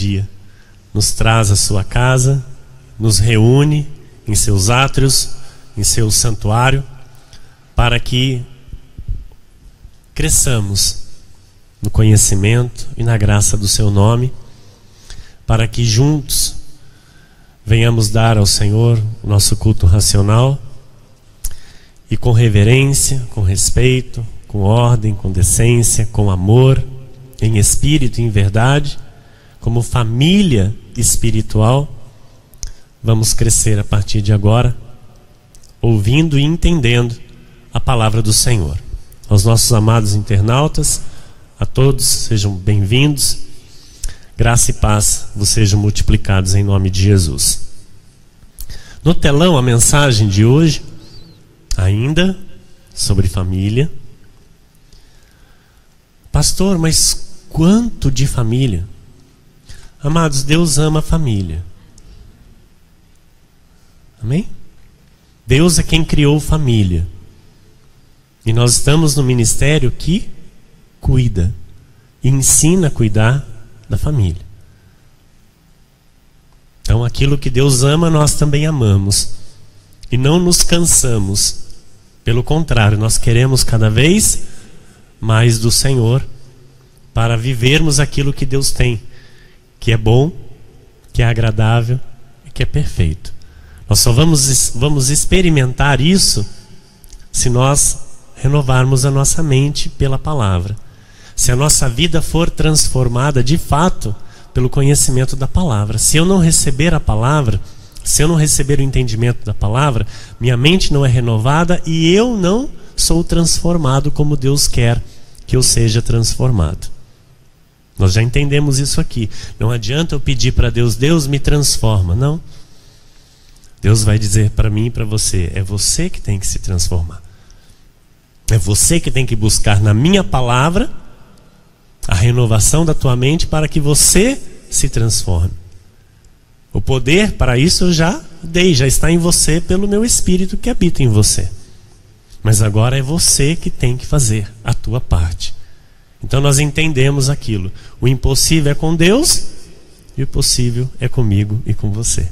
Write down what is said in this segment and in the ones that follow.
dia nos traz à sua casa, nos reúne em seus átrios, em seu santuário, para que cresçamos no conhecimento e na graça do seu nome, para que juntos venhamos dar ao Senhor o nosso culto racional e com reverência, com respeito, com ordem, com decência, com amor, em espírito e em verdade, como família espiritual, vamos crescer a partir de agora, ouvindo e entendendo a palavra do Senhor. Aos nossos amados internautas, a todos, sejam bem-vindos. Graça e paz vos sejam multiplicados em nome de Jesus. No telão, a mensagem de hoje, ainda sobre família. Pastor, mas quanto de família? Amados, Deus ama a família. Amém? Deus é quem criou família. E nós estamos no ministério que cuida e ensina a cuidar da família. Então aquilo que Deus ama, nós também amamos. E não nos cansamos. Pelo contrário, nós queremos cada vez mais do Senhor para vivermos aquilo que Deus tem, que é bom, que é agradável e que é perfeito. Nós só vamos experimentar isso se nós renovarmos a nossa mente pela palavra. Se a nossa vida for transformada de fato pelo conhecimento da palavra. Se eu não receber a palavra, se eu não receber o entendimento da palavra, minha mente não é renovada e eu não sou transformado como Deus quer que eu seja transformado. Nós já entendemos isso aqui. Não adianta eu pedir para Deus, Deus me transforma. Não. Deus vai dizer para mim e para você, é você que tem que se transformar. É você que tem que buscar na minha palavra a renovação da tua mente para que você se transforme. O poder para isso eu já dei, já está em você pelo meu Espírito que habita em você. Mas agora é você que tem que fazer a tua parte. Então nós entendemos aquilo. O impossível é com Deus e o possível é comigo e com você.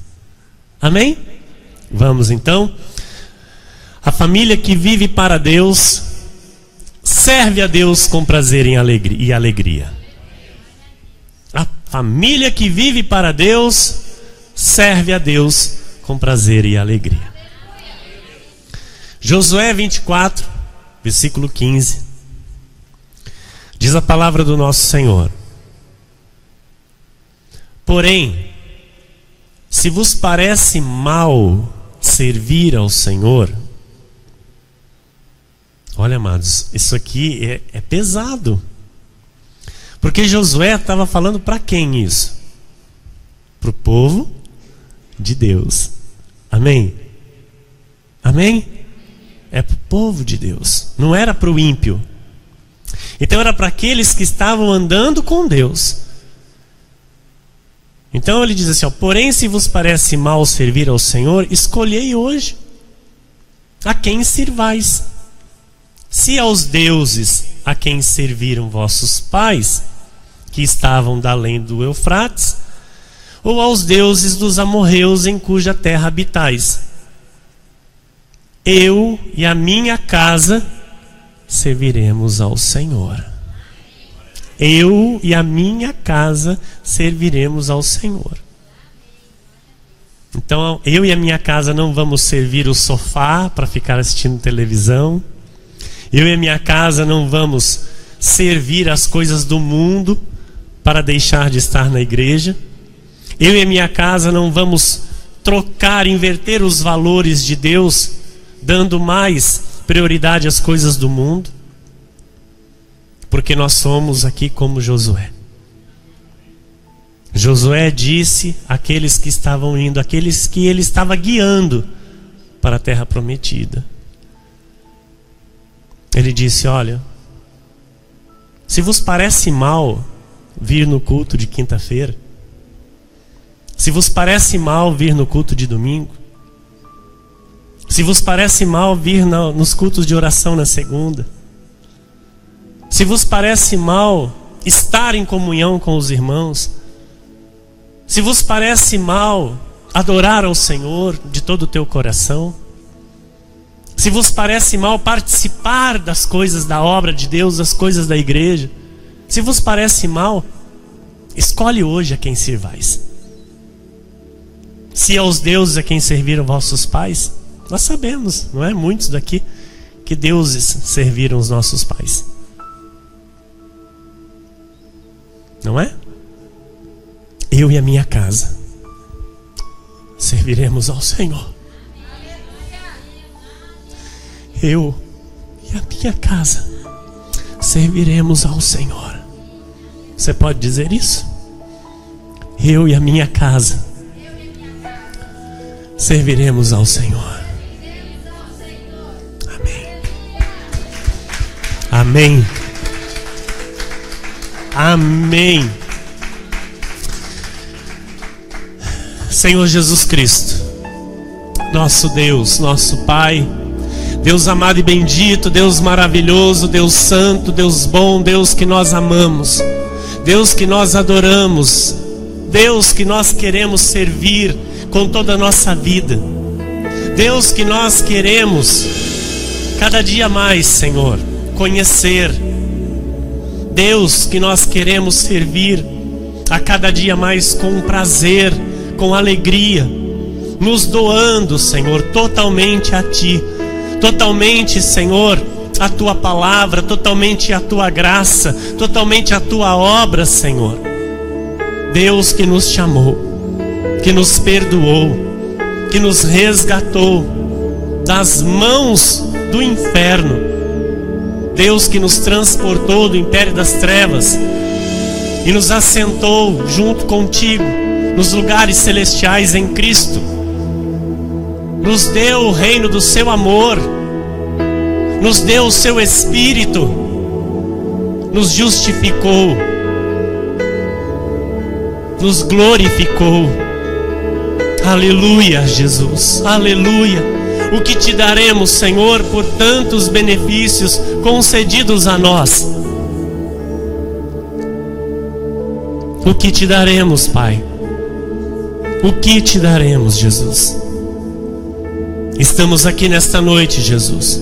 Amém? Vamos então. A família que vive para Deus serve a Deus com prazer e alegria. A família que vive para Deus serve a Deus com prazer e alegria. Josué 24, versículo 15. Diz a palavra do nosso Senhor: porém, se vos parece mal servir ao Senhor. Olha, amados, isso aqui é pesado. Porque Josué estava falando para quem isso? Para o povo de Deus. Amém? Amém? É para o povo de Deus. Não era para o ímpio. Então era para aqueles que estavam andando com Deus. Então ele diz assim, ó, porém se vos parece mal servir ao Senhor, escolhei hoje a quem sirvais. Se aos deuses a quem serviram vossos pais, que estavam da além do Eufrates, ou aos deuses dos amorreus em cuja terra habitais. Eu e a minha casa serviremos ao Senhor. Eu e a minha casa serviremos ao Senhor. Então eu e a minha casa não vamos servir o sofá para ficar assistindo televisão. Eu e a minha casa não vamos servir as coisas do mundo para deixar de estar na igreja. Eu e a minha casa não vamos trocar, inverter os valores de Deus, dando mais prioridade às coisas do mundo. Porque nós somos aqui como Josué. Josué disse àqueles que estavam indo, aqueles que ele estava guiando para a terra prometida. Ele disse, olha, se vos parece mal vir no culto de quinta-feira, se vos parece mal vir no culto de domingo, se vos parece mal vir nos cultos de oração na segunda, se vos parece mal estar em comunhão com os irmãos, Se vos parece mal adorar ao Senhor de todo o teu coração, se vos parece mal participar das coisas da obra de Deus, das coisas da igreja, se vos parece mal, escolhe hoje a quem sirvais. Se aos deuses a quem serviram vossos pais, nós sabemos, não é? Muitos daqui, que deuses serviram os nossos pais. Não é? Eu e a minha casa serviremos ao Senhor. Eu e a minha casa serviremos ao Senhor. Você pode dizer isso? Eu e a minha casa serviremos ao Senhor. Amém. Amém. Amém. Senhor Jesus Cristo, nosso Deus, nosso Pai, Deus amado e bendito, Deus maravilhoso, Deus santo, Deus bom, Deus que nós amamos, Deus que nós adoramos, Deus que nós queremos servir com toda a nossa vida, Deus que nós queremos cada dia mais, Senhor, conhecer, Deus que nós queremos servir a cada dia mais com prazer, com alegria, nos doando, Senhor, totalmente a Ti, totalmente, Senhor, a Tua palavra, totalmente a Tua graça, totalmente a Tua obra, Senhor. Deus que nos chamou, que nos perdoou, que nos resgatou das mãos do inferno, Deus que nos transportou do império das trevas e nos assentou junto contigo nos lugares celestiais em Cristo, nos deu o reino do seu amor, nos deu o seu Espírito, nos justificou, nos glorificou. Aleluia, Jesus, aleluia. O que te daremos, Senhor, por tantos benefícios concedidos a nós? O que te daremos, Pai? O que te daremos, Jesus? Estamos aqui nesta noite, Jesus,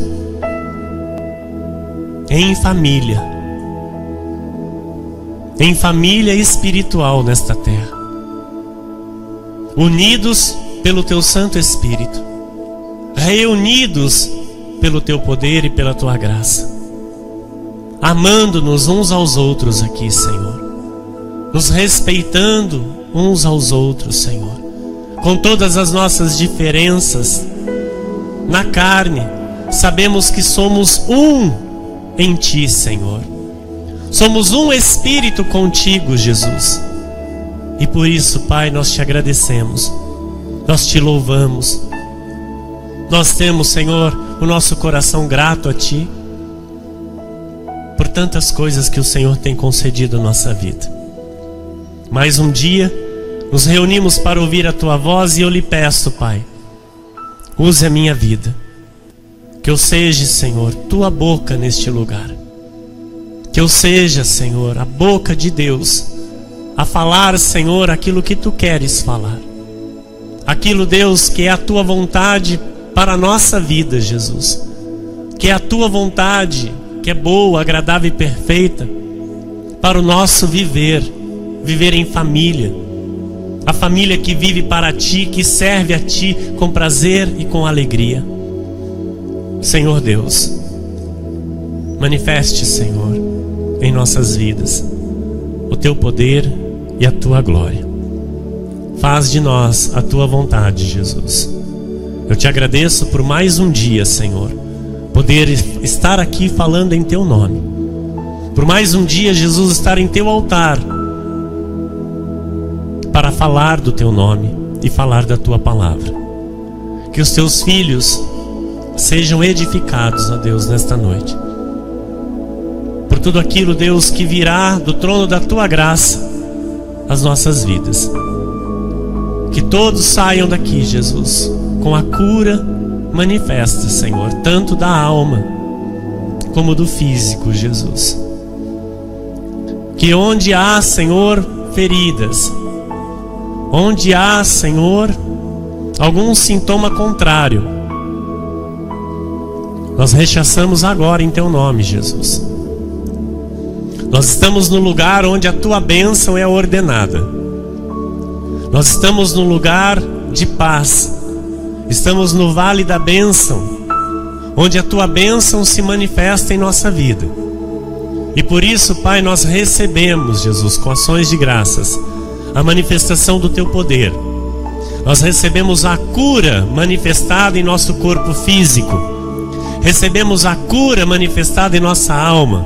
em família espiritual nesta terra, unidos pelo Teu Santo Espírito, reunidos pelo Teu poder e pela Tua graça, amando-nos uns aos outros aqui, Senhor, nos respeitando uns aos outros, Senhor, com todas as nossas diferenças na carne, sabemos que somos um em Ti, Senhor. Somos um Espírito contigo, Jesus. E por isso, Pai, nós Te agradecemos, nós Te louvamos. Nós temos, Senhor, o nosso coração grato a Ti por tantas coisas que o Senhor tem concedido à nossa vida. Mais um dia nos reunimos para ouvir a Tua voz e eu lhe peço, Pai, use a minha vida, que eu seja, Senhor, Tua boca neste lugar, que eu seja, Senhor, a boca de Deus a falar, Senhor, aquilo que Tu queres falar, aquilo, Deus, que é a Tua vontade para a nossa vida, Jesus, que é a Tua vontade, que é boa, agradável e perfeita para o nosso viver em família, a família que vive para Ti, que serve a Ti com prazer e com alegria. Senhor Deus, manifeste, Senhor, em nossas vidas o Teu poder e a Tua glória. Faz de nós a Tua vontade, Jesus. Eu Te agradeço por mais um dia, Senhor, poder estar aqui falando em Teu nome, por mais um dia, Jesus, estar em Teu altar para falar do Teu nome e falar da Tua palavra. Que os Teus filhos sejam edificados, ó Deus, nesta noite, por tudo aquilo, Deus, que virá do trono da Tua graça às nossas vidas. Que todos saiam daqui, Jesus, com a cura manifesta, Senhor, tanto da alma como do físico, Jesus. Que onde há, Senhor, feridas, Onde há, Senhor, algum sintoma contrário, nós rechaçamos agora em Teu nome, Jesus. Nós estamos no lugar onde a Tua bênção é ordenada. Nós estamos no lugar de paz. Estamos no vale da bênção, onde a Tua bênção se manifesta em nossa vida. E por isso, Pai, nós recebemos, Jesus, com ações de graças, a manifestação do Teu poder. Nós recebemos a cura manifestada em nosso corpo físico. Recebemos a cura manifestada em nossa alma.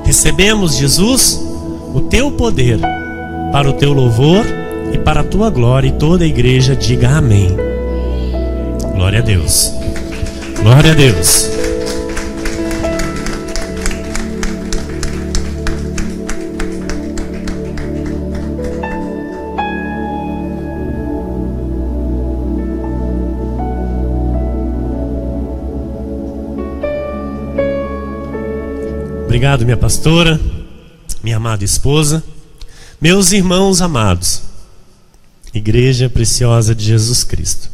Recebemos, Jesus, o Teu poder para o Teu louvor e para a Tua glória. E toda a igreja diga amém. Glória a Deus. Glória a Deus. Obrigado, minha pastora, minha amada esposa, meus irmãos amados, Igreja Preciosa de Jesus Cristo,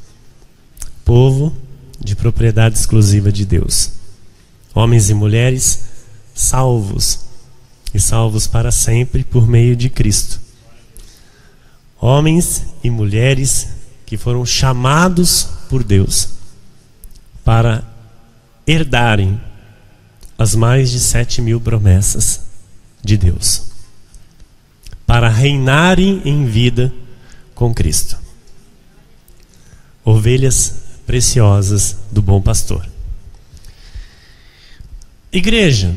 povo de propriedade exclusiva de Deus, homens e mulheres salvos e salvos para sempre por meio de Cristo, homens e mulheres que foram chamados por Deus para herdarem as mais de 7.000 promessas de Deus, para reinarem em vida com Cristo. Ovelhas preciosas do bom pastor. Igreja,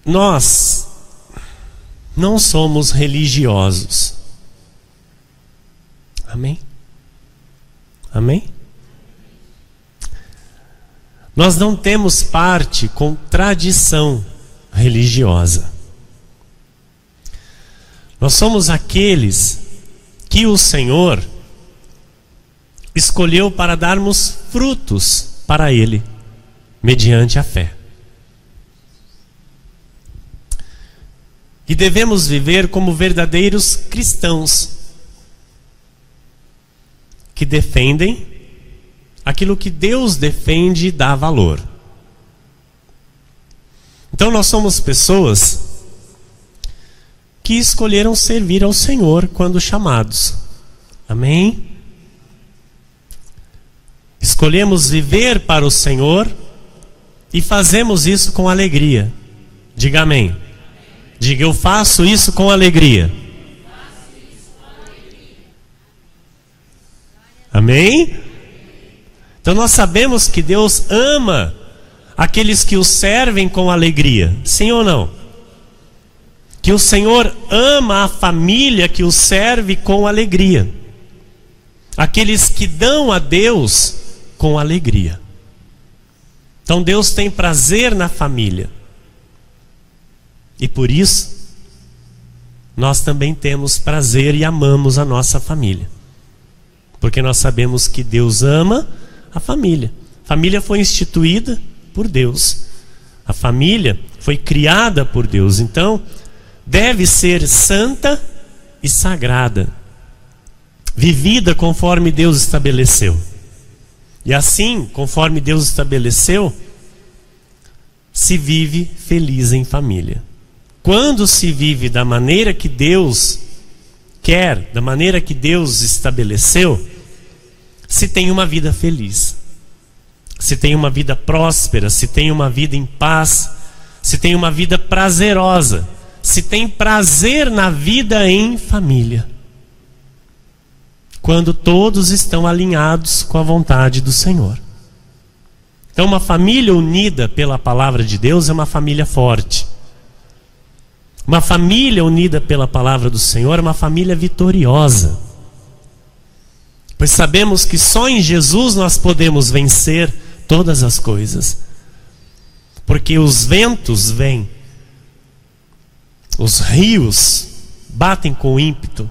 nós não somos religiosos. Amém? Amém? Nós não temos parte com tradição religiosa. Nós somos aqueles que o Senhor escolheu para darmos frutos para Ele, mediante a fé. E devemos viver como verdadeiros cristãos, que defendem aquilo que Deus defende e dá valor. Então nós somos pessoas que escolheram servir ao Senhor quando chamados. Amém? Escolhemos viver para o Senhor e fazemos isso com alegria. Diga amém. Diga, eu faço isso com alegria. Amém? Então nós sabemos que Deus ama aqueles que o servem com alegria. Sim ou não? Que o Senhor ama a família que o serve com alegria. Aqueles que dão a Deus com alegria. Então Deus tem prazer na família. E por isso, nós também temos prazer e amamos a nossa família. Porque nós sabemos que Deus ama a família. A família foi instituída por Deus. A família foi criada por Deus. Então, deve ser santa e sagrada, vivida conforme Deus estabeleceu. E assim, conforme Deus estabeleceu, se vive feliz em família. Quando se vive da maneira que Deus quer, da maneira que Deus estabeleceu, se tem uma vida feliz, se tem uma vida próspera, se tem uma vida em paz, se tem uma vida prazerosa, se tem prazer na vida em família. Quando todos estão alinhados com a vontade do Senhor. Então uma família unida pela palavra de Deus é uma família forte. Uma família unida pela palavra do Senhor é uma família vitoriosa. Pois sabemos que só em Jesus nós podemos vencer todas as coisas. Porque os ventos vêm, os rios batem com ímpeto,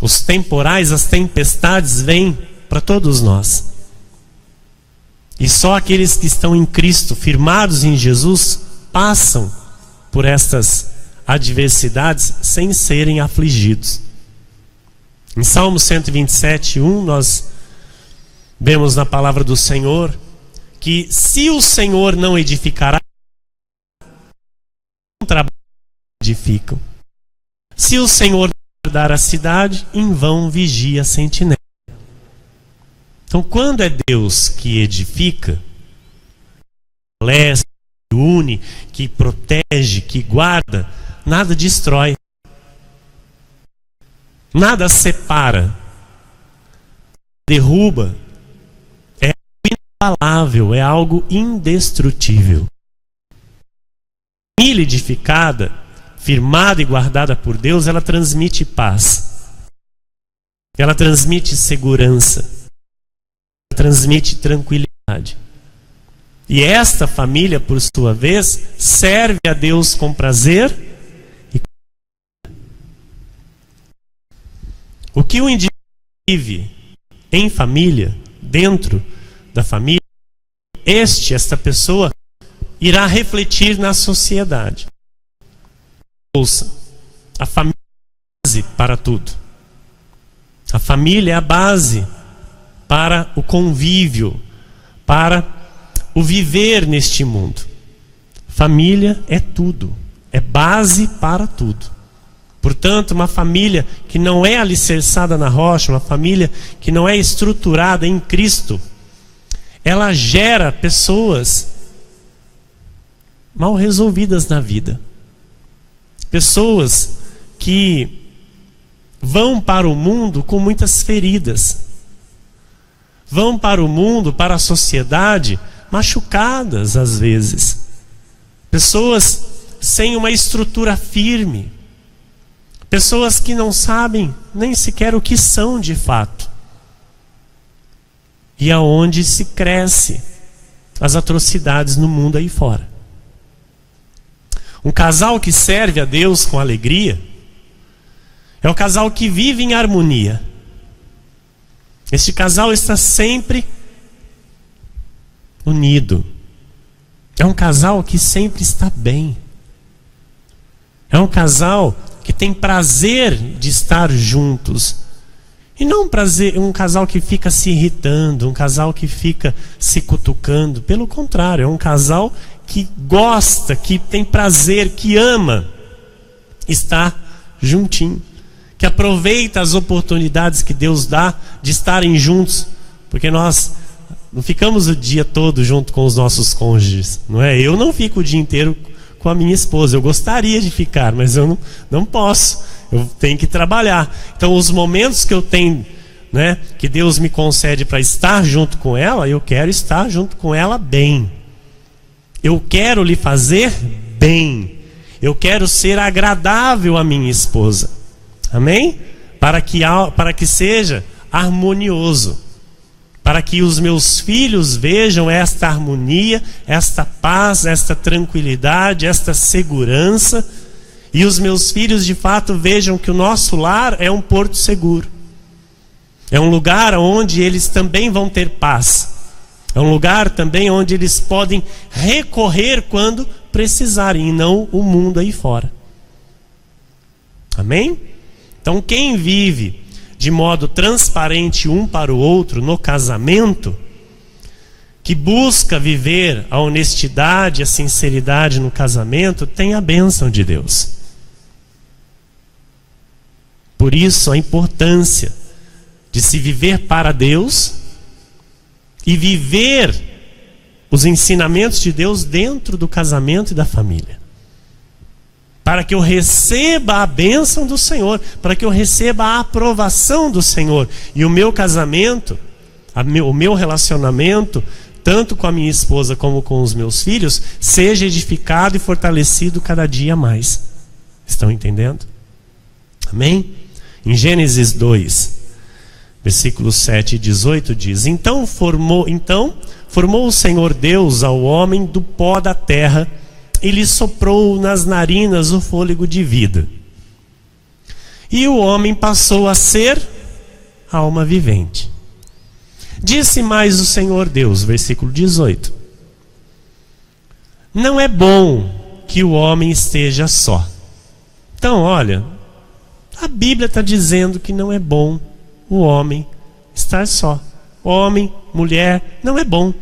os temporais, as tempestades vêm para todos nós. E só aqueles que estão em Cristo, firmados em Jesus, passam por estas adversidades sem serem afligidos. Em Salmo 127:1, nós vemos na palavra do Senhor que se o Senhor não edificará, não trabalham, edificam. Se o Senhor não guardar a cidade, em vão vigia a sentinela. Então, quando é Deus que edifica, que une, que protege, que guarda, nada destrói, nada separa, derruba. É algo inabalável, é algo indestrutível. Família edificada, firmada e guardada por Deus, ela transmite paz, ela transmite segurança, ela transmite tranquilidade. E esta família, por sua vez, serve a Deus com prazer e com... O que o indivíduo vive em família, dentro da família, esta pessoa irá refletir na sociedade. Ouça, a família é a base para tudo. A família é a base para o convívio, para o viver neste mundo. Família é tudo, é base para tudo. Portanto, uma família que não é alicerçada na rocha, uma família que não é estruturada em Cristo, ela gera pessoas mal resolvidas na vida. Pessoas que vão para o mundo com muitas feridas. Vão para o mundo, para a sociedade, machucadas às vezes. Pessoas sem uma estrutura firme. Pessoas que não sabem nem sequer o que são de fato. E aonde se cresce as atrocidades no mundo aí fora. Um casal que serve a Deus com alegria é o casal que vive em harmonia. Este casal está sempre unido. É um casal que sempre está bem. É um casal que tem prazer de estar juntos. E não um casal que fica se irritando, um casal que fica se cutucando. Pelo contrário, é um casal que gosta, que tem prazer, que ama estar juntinho. Que aproveita as oportunidades que Deus dá de estarem juntos. Porque nós não ficamos o dia todo junto com os nossos cônjuges, não é? Eu não fico o dia inteiro com a minha esposa. Eu gostaria de ficar, mas eu não posso. Eu tenho que trabalhar. Então, os momentos que eu tenho, né, que Deus me concede para estar junto com ela, eu quero estar junto com ela bem. Eu quero lhe fazer bem. Eu quero ser agradável à minha esposa. Amém? Para que seja harmonioso. Para que os meus filhos vejam esta harmonia, esta paz, esta tranquilidade, esta segurança. E os meus filhos de fato vejam que o nosso lar é um porto seguro. É um lugar onde eles também vão ter paz. É um lugar também onde eles podem recorrer quando precisarem, e não o mundo aí fora. Amém? Então quem vive de modo transparente um para o outro no casamento, que busca viver a honestidade, a sinceridade no casamento, tem a bênção de Deus. Por isso a importância de se viver para Deus e viver os ensinamentos de Deus dentro do casamento e da família. Para que eu receba a bênção do Senhor, para que eu receba a aprovação do Senhor. E o meu casamento, o meu relacionamento, tanto com a minha esposa como com os meus filhos, seja edificado e fortalecido cada dia mais. Estão entendendo? Amém? Em Gênesis 2, versículos 7 e 18 diz: Então formou o Senhor Deus ao homem do pó da terra, e lhe soprou nas narinas o fôlego de vida. E o homem passou a ser alma vivente. Disse mais o Senhor Deus, versículo 18: Não é bom que o homem esteja só. Então, olha, A Bíblia está dizendo que não é bom o homem estar só. Homem, mulher, não é bom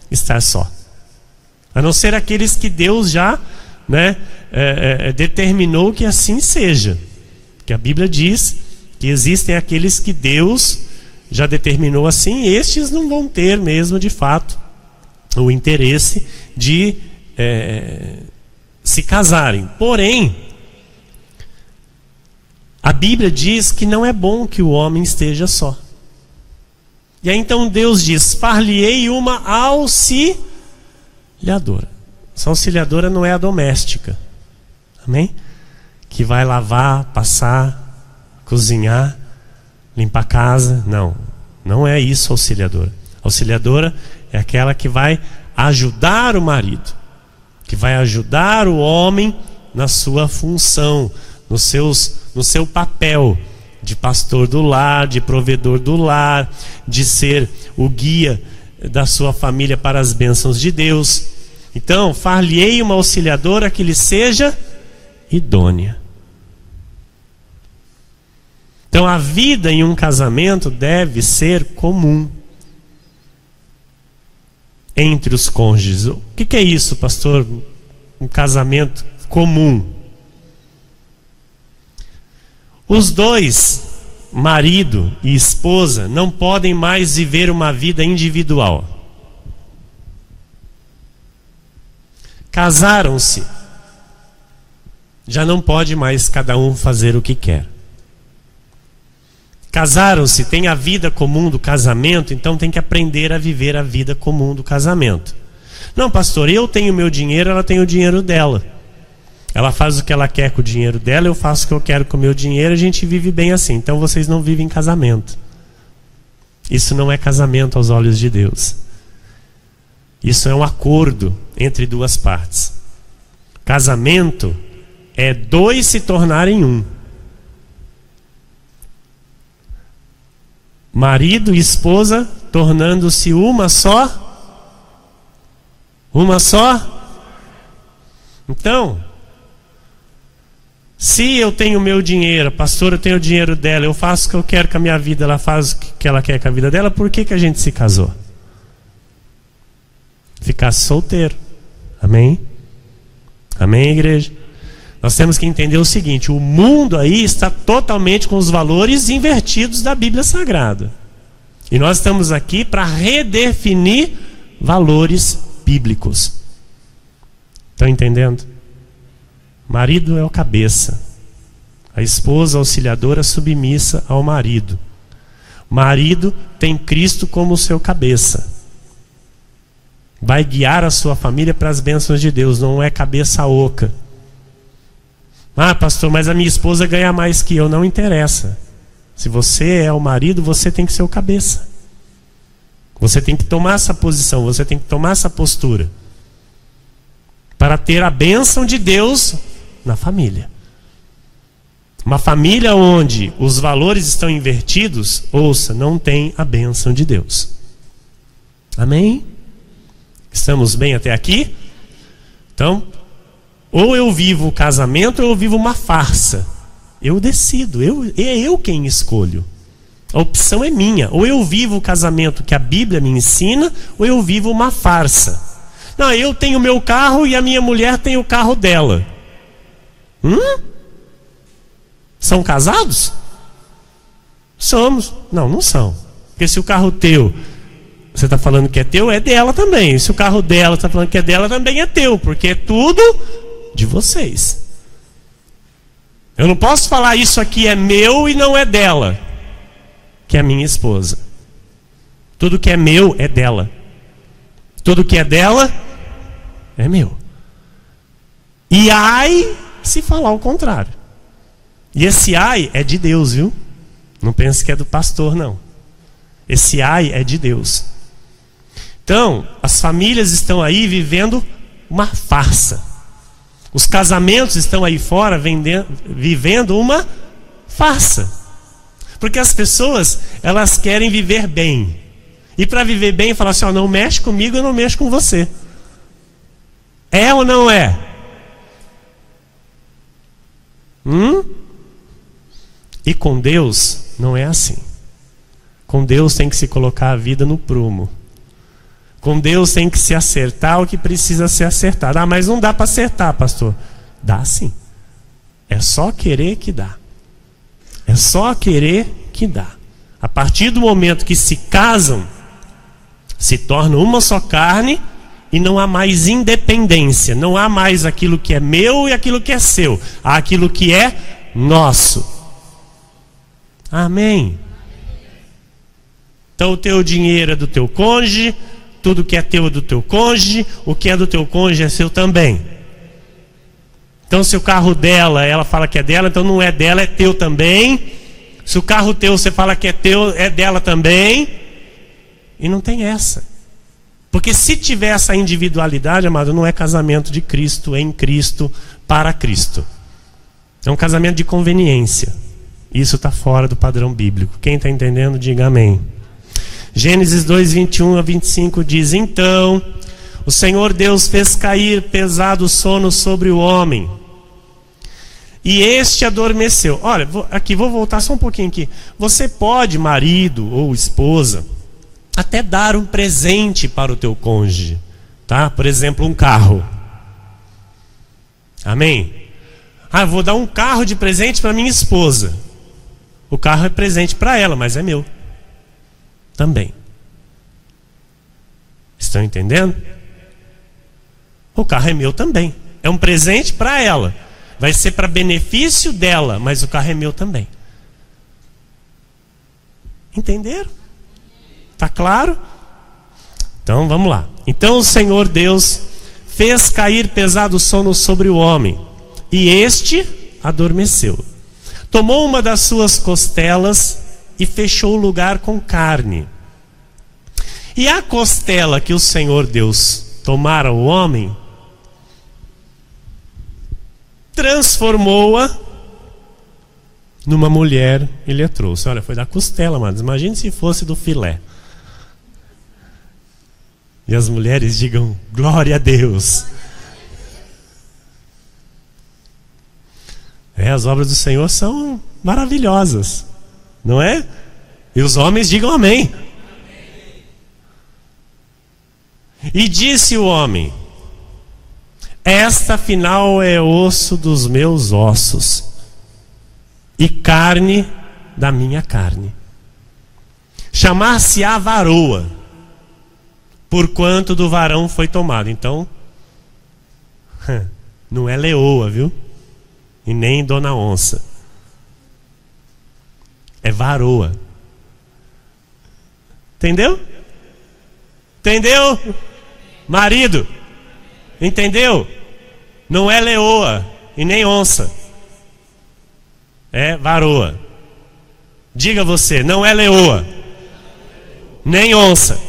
estar só. A não ser aqueles que Deus já determinou que assim seja. Que a Bíblia diz que existem aqueles que Deus já determinou assim, e estes não vão ter mesmo, de fato, o interesse de se casarem. Porém, a Bíblia diz que não é bom que o homem esteja só. E aí então Deus diz: far-lhe-ei uma auxiliadora. Essa auxiliadora não é a doméstica, amém? Que vai lavar, passar, cozinhar, limpar a casa. Não, não é isso auxiliadora. Auxiliadora é aquela que vai ajudar o marido, que vai ajudar o homem na sua função, no seu papel de pastor do lar, de provedor do lar, de ser o guia da sua família para as bênçãos de Deus. Então, far-lhe-ei uma auxiliadora que lhe seja idônea. Então, a vida em um casamento deve ser comum entre os cônjuges. O que é isso, pastor? Um casamento comum. Os dois, marido e esposa, não podem mais viver uma vida individual. Casaram-se, já não pode mais cada um fazer o que quer. Casaram-se, tem a vida comum do casamento, então tem que aprender a viver a vida comum do casamento. Não, pastor, eu tenho meu dinheiro, ela tem o dinheiro dela. Ela faz o que ela quer com o dinheiro dela, eu faço o que eu quero com o meu dinheiro, a gente vive bem assim. Então vocês não vivem casamento. Isso não é casamento aos olhos de Deus. Isso é um acordo entre duas partes. Casamento é dois se tornarem um. Marido e esposa tornando-se uma só. Uma só. Então, se eu tenho meu dinheiro, a pastora tem o dinheiro dela, eu faço o que eu quero com a minha vida, ela faz o que ela quer com a vida dela, por que a gente se casou? Ficasse solteiro. Amém? Amém, igreja? Nós temos que entender o seguinte: o mundo aí está totalmente com os valores invertidos da Bíblia Sagrada. E nós estamos aqui para redefinir valores bíblicos. Estão entendendo? Marido é o cabeça, a esposa auxiliadora submissa ao marido. Marido tem Cristo como seu cabeça. Vai guiar a sua família para as bênçãos de Deus, não é cabeça oca. Ah, pastor, mas a minha esposa ganha mais que eu. Não interessa. Se você é o marido, você tem que ser o cabeça. Você tem que tomar essa posição, você tem que tomar essa postura para ter a bênção de Deus na família. Uma família onde os valores estão invertidos, ouça, não tem a bênção de Deus. Amém? Estamos bem até aqui? Então, ou eu vivo o casamento ou eu vivo uma farsa. Eu decido, é eu quem escolho. A opção é minha. Ou eu vivo o casamento que a Bíblia me ensina, ou eu vivo uma farsa. Não, eu tenho meu carro e a minha mulher tem o carro dela. São casados? Somos. Não, não são. Porque se o carro teu, você está falando que é teu, é dela também. Se o carro dela está falando que é dela, também é teu. Porque é tudo de vocês. Eu não posso falar isso aqui é meu e não é dela, que é a minha esposa. Tudo que é meu é dela. Tudo que é dela é meu. E ai se falar o contrário. E esse ai é de Deus, viu? Não pense que é do pastor, não. Esse ai é de Deus. Então, as famílias estão aí vivendo uma farsa. Os casamentos estão aí fora vivendo uma farsa. Porque as pessoas, elas querem viver bem. E para viver bem, falar assim, ó, não mexe comigo, eu não mexo com você. É ou não é? E com Deus não é assim. Com Deus tem que se colocar a vida no prumo. Com Deus tem que se acertar o que precisa ser acertado. Ah, mas não dá para acertar, pastor. Dá sim. É só querer que dá. É só querer que dá. A partir do momento que se casam, se tornam uma só carne e não há mais independência. Não há mais aquilo que é meu e aquilo que é seu. Há aquilo que é nosso. Amém. Então o teu dinheiro é do teu cônjuge, tudo que é teu é do teu cônjuge, o que é do teu cônjuge é seu também. Então se o carro dela, ela fala que é dela, então não é dela, é teu também. Se o carro teu você fala que é teu, é dela também. E não tem essa. Porque se tiver essa individualidade, amado, não é casamento de Cristo, em Cristo, para Cristo. É um casamento de conveniência. Isso está fora do padrão bíblico. Quem está entendendo, diga amém. Gênesis 2, 21 a 25 diz: Então o Senhor Deus fez cair pesado sono sobre o homem, e este adormeceu. Olha, vou voltar só um pouquinho aqui. Você pode, marido ou esposa, até dar um presente para o teu cônjuge, tá? Por exemplo, um carro. Amém? Ah, eu vou dar um carro de presente para minha esposa. O carro é presente para ela, mas é meu também. Estão entendendo? O carro é meu também. É um presente para ela. Vai ser para benefício dela, mas o carro é meu também. Entenderam? Tá claro? Então vamos lá. Então o Senhor Deus fez cair pesado sono sobre o homem, e este adormeceu. Tomou uma das suas costelas e fechou o lugar com carne. E a costela que o Senhor Deus tomara ao homem, transformou-a numa mulher e lhe trouxe. Olha, foi da costela, mas imagine se fosse do filé. E as mulheres digam glória a Deus. As obras do Senhor são maravilhosas, não é? E os homens digam amém. E disse o homem: Esta afinal é osso dos meus ossos e carne da minha carne. Chamar-se-á varoa, porquanto do varão foi tomado. Então, não é leoa, viu? E nem dona onça. É varoa. Entendeu? Entendeu? Marido, entendeu? Não é leoa e nem onça. É varoa. Diga você, não é leoa, nem onça.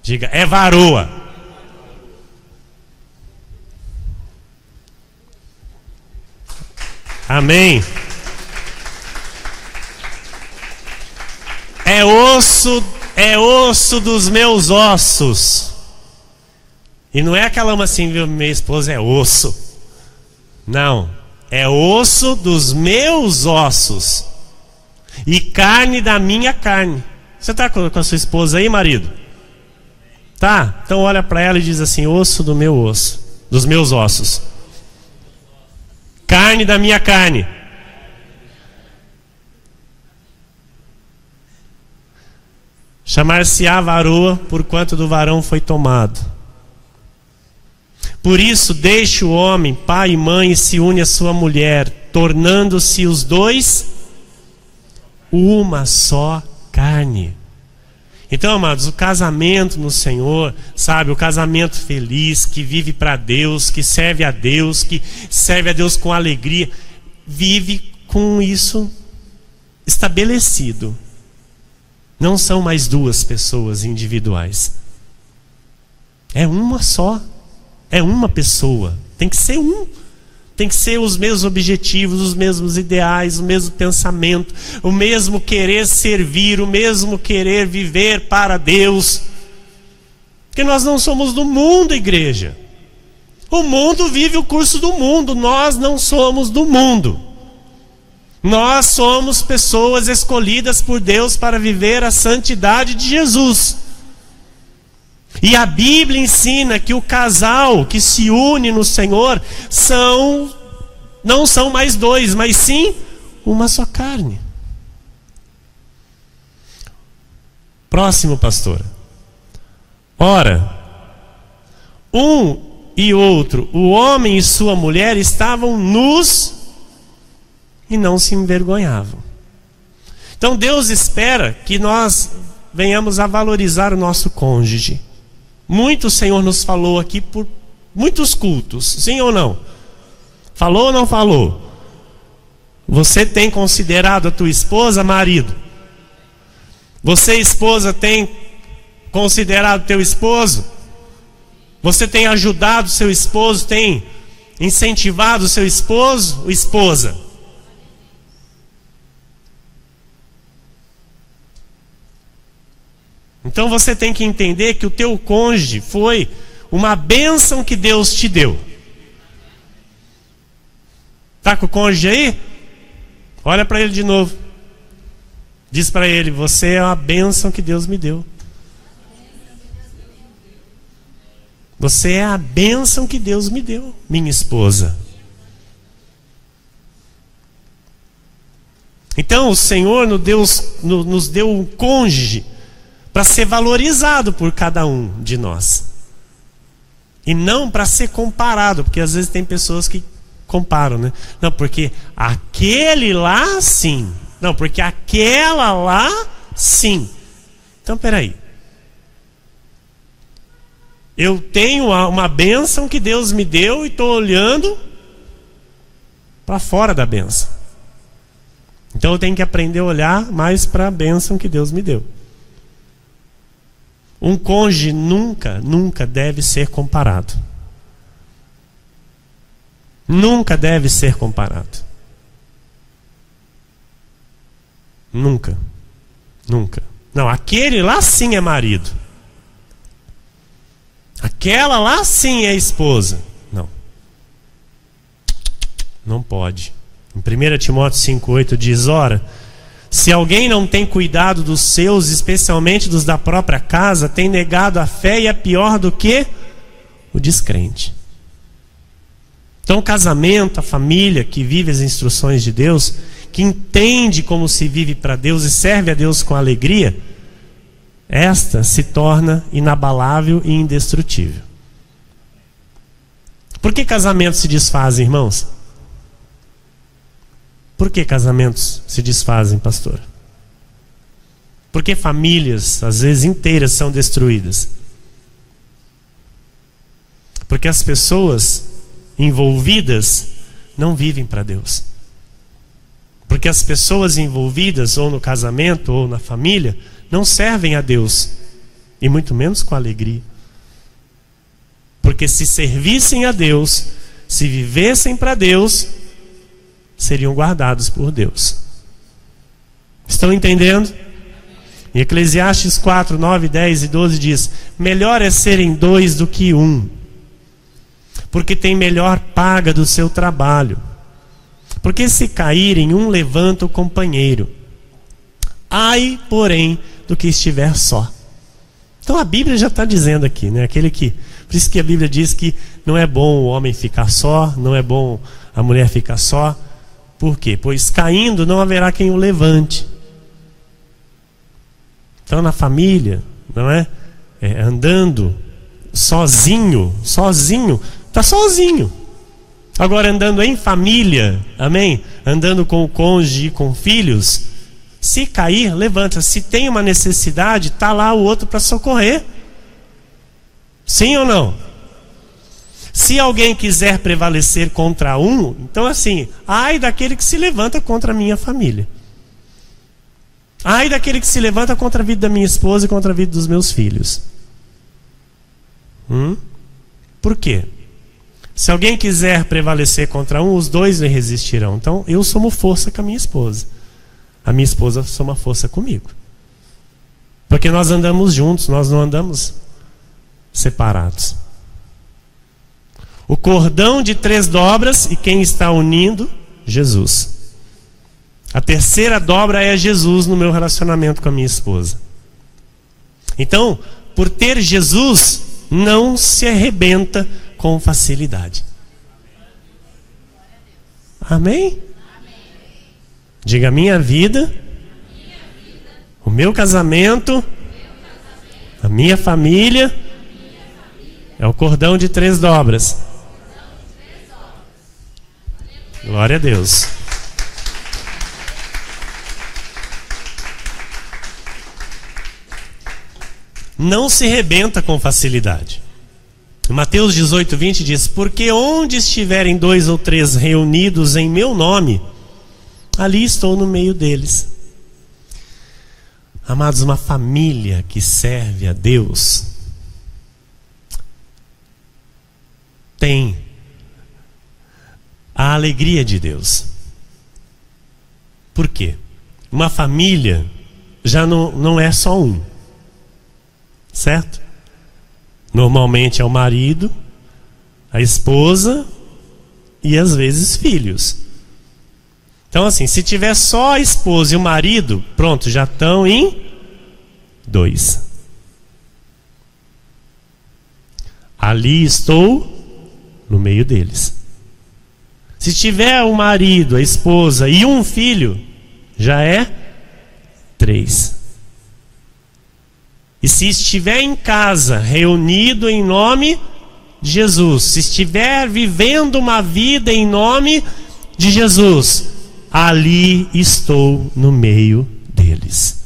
Diga, é varoa. Amém. É osso dos meus ossos. E não é aquela uma assim, viu, minha esposa é osso. Não, é osso dos meus ossos e carne da minha carne. Você está com a sua esposa aí, marido? Tá? Então olha para ela e diz assim: osso do meu osso, dos meus ossos, carne da minha carne. Chamar-se-á varoa, porquanto do varão foi tomado. Por isso deixa o homem, pai e mãe, e se une à sua mulher, tornando-se os dois uma só carne. Então, amados, o casamento no Senhor, sabe, o casamento feliz, que vive para Deus, que serve a Deus com alegria, vive com isso estabelecido. Não são mais duas pessoas individuais. É uma só. É uma pessoa. Tem que ser um. Tem que ser os mesmos objetivos, os mesmos ideais, o mesmo pensamento, o mesmo querer servir, o mesmo querer viver para Deus. Porque nós não somos do mundo, igreja. O mundo vive o curso do mundo, nós não somos do mundo. Nós somos pessoas escolhidas por Deus para viver a santidade de Jesus. E a Bíblia ensina que o casal que se une no Senhor não são mais dois, mas sim uma só carne. Próximo, pastora. Ora, um e outro, o homem e sua mulher, estavam nus e não se envergonhavam. Então Deus espera que nós venhamos a valorizar o nosso cônjuge. Muito o Senhor nos falou aqui por muitos cultos, sim ou não? Falou ou não falou? Você tem considerado a tua esposa marido? Você, esposa, tem considerado teu esposo? Você tem ajudado seu esposo? Tem incentivado seu esposo ou esposa? Então você tem que entender que o teu cônjuge foi uma bênção que Deus te deu. Está com o cônjuge aí? Olha para ele de novo. Diz para ele: você é uma bênção que Deus me deu. Você é a bênção que Deus me deu, minha esposa. Então o Senhor nos deu um cônjuge para ser valorizado por cada um de nós. E não para ser comparado, porque às vezes tem pessoas que comparam, né? Não, porque aquele lá sim. Não, porque aquela lá sim. Então, peraí. Eu tenho uma bênção que Deus me deu e estou olhando para fora da bênção. Então eu tenho que aprender a olhar mais para a bênção que Deus me deu. Um cônjuge nunca deve ser comparado. Nunca deve ser comparado. Nunca. Não, aquele lá sim é marido. Aquela lá sim é esposa. Não pode. Em 1 Timóteo 5,8 diz: ora, se alguém não tem cuidado dos seus, especialmente dos da própria casa, tem negado a fé e é pior do que o descrente. Então o casamento, a família que vive as instruções de Deus, que entende como se vive para Deus e serve a Deus com alegria, esta se torna inabalável e indestrutível. Por que casamentos se desfazem, irmãos? Por que casamentos se desfazem, pastor? Por que famílias, às vezes inteiras, são destruídas? Porque as pessoas envolvidas não vivem para Deus. Porque as pessoas envolvidas, ou no casamento, ou na família, não servem a Deus, e muito menos com alegria. Porque se servissem a Deus, se vivessem para Deus, seriam guardados por Deus. Estão entendendo? Em Eclesiastes 4, 9, 10 e 12 diz: melhor é serem dois do que um, porque tem melhor paga do seu trabalho. Porque se caírem, um levanta o companheiro. Ai, porém, do que estiver só. Então a Bíblia já está dizendo aqui, né? Por isso que a Bíblia diz que não é bom o homem ficar só, não é bom a mulher ficar só. Por quê? Pois caindo não haverá quem o levante. Então na família, não é? Andando sozinho, está sozinho. Agora andando em família, amém? Andando com o cônjuge e com filhos, se cair, levanta. Se tem uma necessidade, está lá o outro para socorrer. Sim ou não? Se alguém quiser prevalecer contra um, então assim, ai daquele que se levanta contra a minha família. Ai daquele que se levanta contra a vida da minha esposa e contra a vida dos meus filhos. Por quê? Se alguém quiser prevalecer contra um, os dois lhe resistirão. Então eu somo força com a minha esposa. A minha esposa soma força comigo. Porque nós andamos juntos, nós não andamos separados. O cordão de 3 dobras, e quem está unindo? Jesus. A terceira dobra é Jesus no meu relacionamento com a minha esposa. Então, por ter Jesus, não se arrebenta com facilidade. Amém? Diga: minha vida, o meu casamento, a minha família é o cordão de 3 dobras. Glória a Deus. Não se rebenta com facilidade. Mateus 18:20 diz: porque onde estiverem 2 ou 3 reunidos em meu nome, ali estou no meio deles. Amados, uma família que serve a Deus tem a alegria de Deus. Por quê? Uma família já não é só um, certo? Normalmente é o marido, a esposa e às vezes filhos. Então assim, se tiver só a esposa e o marido, pronto, já estão em 2. Ali estou no meio deles. Se tiver o marido, a esposa e um filho, já é 3. E se estiver em casa, reunido em nome de Jesus, se estiver vivendo uma vida em nome de Jesus, ali estou no meio deles.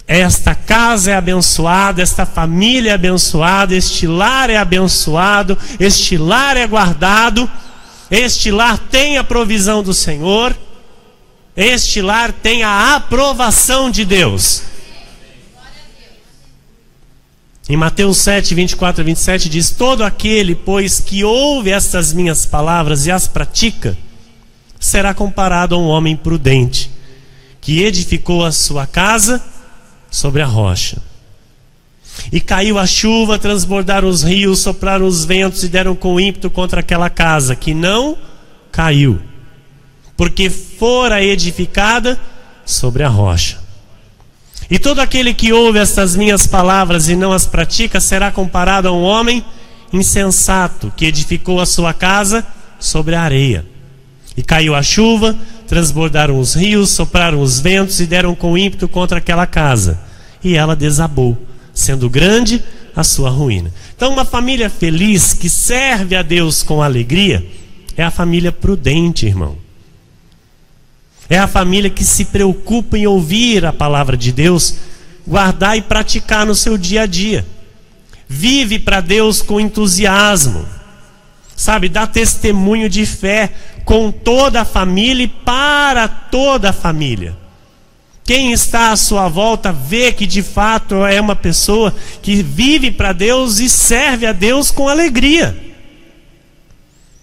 Esta casa é abençoada, esta família é abençoada, este lar é abençoado, este lar é guardado, este lar tem a provisão do Senhor, este lar tem a aprovação de Deus. Em Mateus 7, 24 e 27 diz: todo aquele, pois, que ouve estas minhas palavras e as pratica, será comparado a um homem prudente, que edificou a sua casa sobre a rocha. E caiu a chuva, transbordaram os rios, sopraram os ventos e deram com ímpeto contra aquela casa, que não caiu, porque fora edificada sobre a rocha. E todo aquele que ouve estas minhas palavras e não as pratica será comparado a um homem insensato que edificou a sua casa sobre a areia. E caiu a chuva, transbordaram os rios, sopraram os ventos e deram com ímpeto contra aquela casa. E ela desabou, sendo grande a sua ruína. Então, uma família feliz que serve a Deus com alegria é a família prudente, irmão. É a família que se preocupa em ouvir a palavra de Deus, guardar e praticar no seu dia a dia. Vive para Deus com entusiasmo. Sabe, dá testemunho de fé com toda a família e para toda a família. Quem está à sua volta vê que de fato é uma pessoa que vive para Deus e serve a Deus com alegria.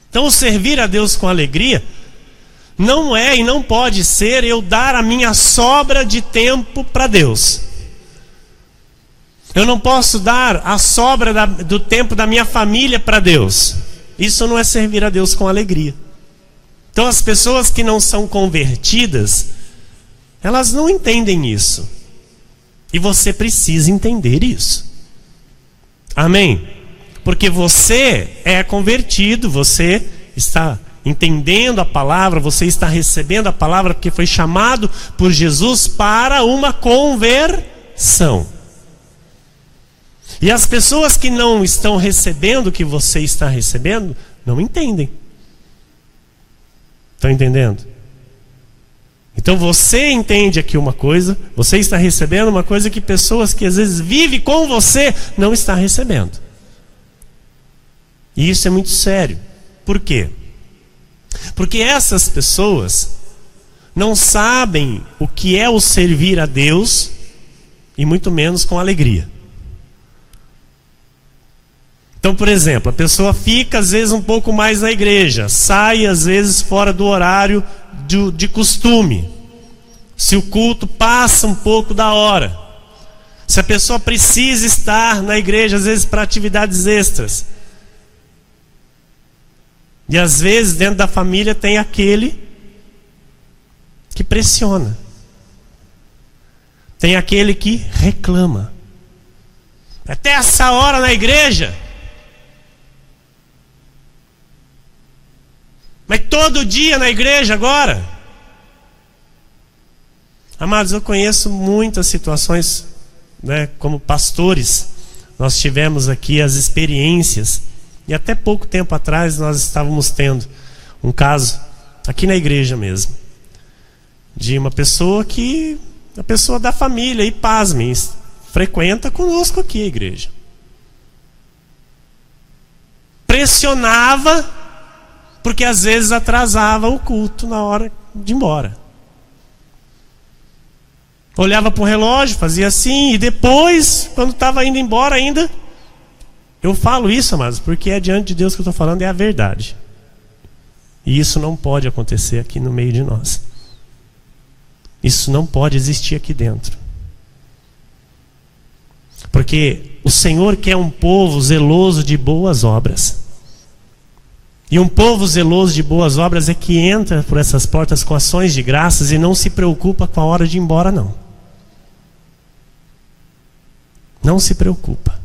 Então, servir a Deus com alegria não é e não pode ser eu dar a minha sobra de tempo para Deus. Eu não posso dar a sobra do tempo da minha família para Deus. Isso não é servir a Deus com alegria. Então as pessoas que não são convertidas, elas não entendem isso. E você precisa entender isso. Amém? Porque você é convertido, você está entendendo a palavra, você está recebendo a palavra porque foi chamado por Jesus para uma conversão. E as pessoas que não estão recebendo o que você está recebendo, não entendem. Estão entendendo? Então você entende aqui uma coisa, você está recebendo uma coisa que pessoas que às vezes vivem com você não estão recebendo. E isso é muito sério. Por quê? Porque essas pessoas não sabem o que é o servir a Deus, e muito menos com alegria. Então, por exemplo, a pessoa fica às vezes um pouco mais na igreja, sai às vezes fora do horário de costume. Se o culto passa um pouco da hora, se a pessoa precisa estar na igreja às vezes para atividades extras, e às vezes dentro da família tem aquele que pressiona. Tem aquele que reclama. Até essa hora na igreja. Mas todo dia na igreja agora. Amados, eu conheço muitas situações, né, como pastores. Nós tivemos aqui as experiências. E até pouco tempo atrás nós estávamos tendo um caso, aqui na igreja mesmo, de uma pessoa que, a pessoa da família, e pasmem, frequenta conosco aqui a igreja. Pressionava, porque às vezes atrasava o culto na hora de ir embora. Olhava para o relógio, fazia assim, e depois, quando estava indo embora ainda... Eu falo isso, amados, porque é diante de Deus que eu estou falando, é a verdade. E isso não pode acontecer aqui no meio de nós. Isso não pode existir aqui dentro. Porque o Senhor quer um povo zeloso de boas obras. E um povo zeloso de boas obras é que entra por essas portas com ações de graças e não se preocupa com a hora de ir embora, não. Não se preocupa.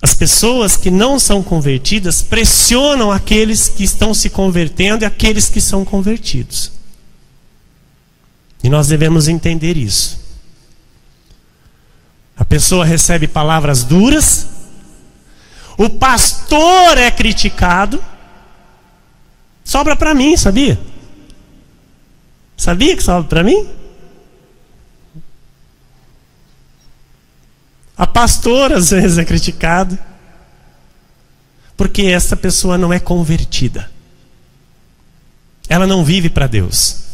As pessoas que não são convertidas pressionam aqueles que estão se convertendo e aqueles que são convertidos. E nós devemos entender isso. A pessoa recebe palavras duras, o pastor é criticado, sobra para mim, sabia? Sabia que sobra para mim? A pastora às vezes é criticada, porque essa pessoa não é convertida. Ela não vive para Deus.